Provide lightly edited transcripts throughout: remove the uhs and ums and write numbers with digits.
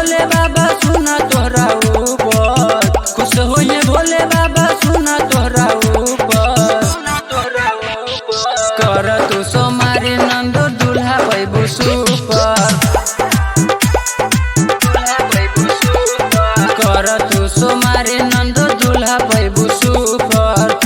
भोले बाबा सुना तोहरा ऊपर, खुश होइए भोले बाबा सुना तोहरा ऊपर। कर तू सोमारी नंदो दूल्हा पैबू सुपर, कर तू सोमारी नंदो दूल्हा पैबू सुपर।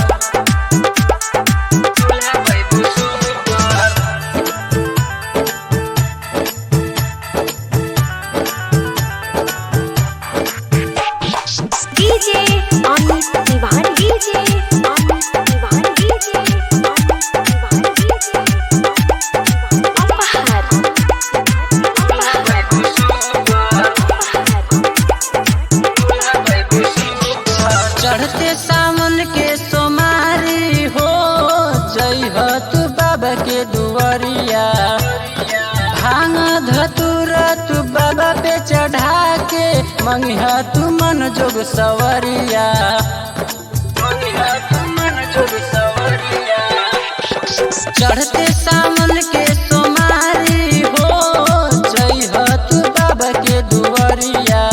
डीजे अमित दीवान, डीजे अमित दीवान, डीजे अमित दीवान, डीजे अपहर चढ़ते सावन के सोमारी हो, जय हो तू बाबा के दुआरिया। भांग धतूरा तू बाबा पे चढ़ा के, मंगिहा तू मन जोग सवरिया। चढ़ते सावन के सोमारी हो, जय हो तू बाबा के दुआरिया।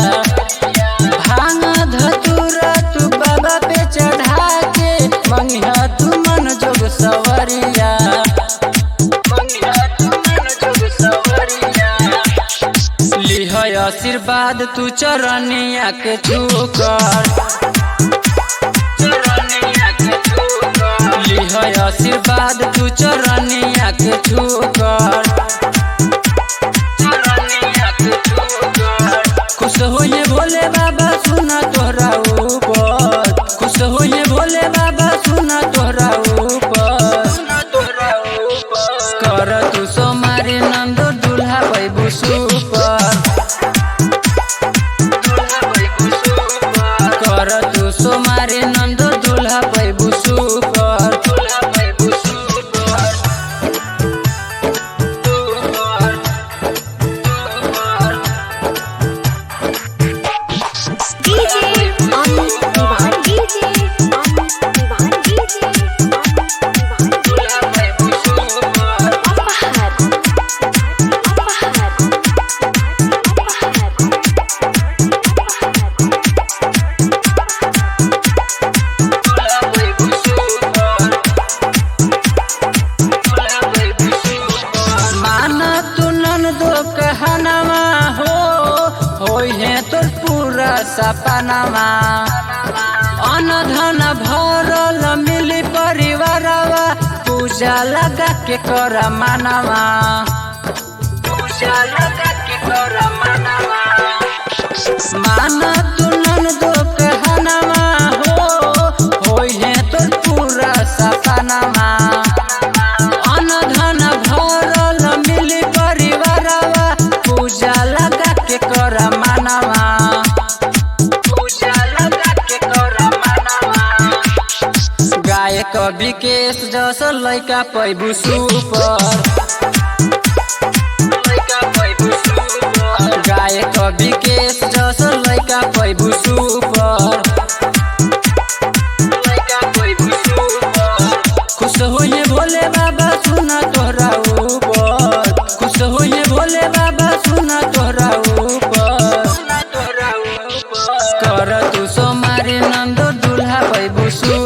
भांग धतूरा तू बाबा पे चढ़ा के, मंगिहा तू मन जोग सवरिया। लिह आशीर्वाद तू चरनिया के छूकर, लिह आशीर्वाद तू चरनिया के छूकर। खुश होइए भोले बाबा सुना तोहरा ऊपर, खुश होइए भोले बाबा सुना तोहरा ऊपर। कर तू सोमारी नंदो दूल्हा पैबू सुपर, कर तू सोमारी नंदो दूल्हा पैबू सुपर। डीजे अमित दीवान, डीजे अमित दीवान, डीजे अमित दीवान, अपहर माना तू नंदो कहनवा हो, होइहे तोर पूरा सपनावा। अन्न धन भरल मिली परिवारवा, पूजा लगा के कर मानवा। माना तू नंदो कहनवा हो, होइहे तोर पूरा सपनावा। अन्न धन भरल मिली परिवारवा, पूजा लगा के कर मानवा। गायक विकेश जस लैका पैबू सुपर, गायक विकेश जस लैका पैबू सुपर। खुश होइए भोले बाबा सुना तोहरा ऊपर, खुश होइए भोले बाबा सुना तोहरा ऊपर। कर तू सोमारी नंदो दूल्हा पैबू सुपर।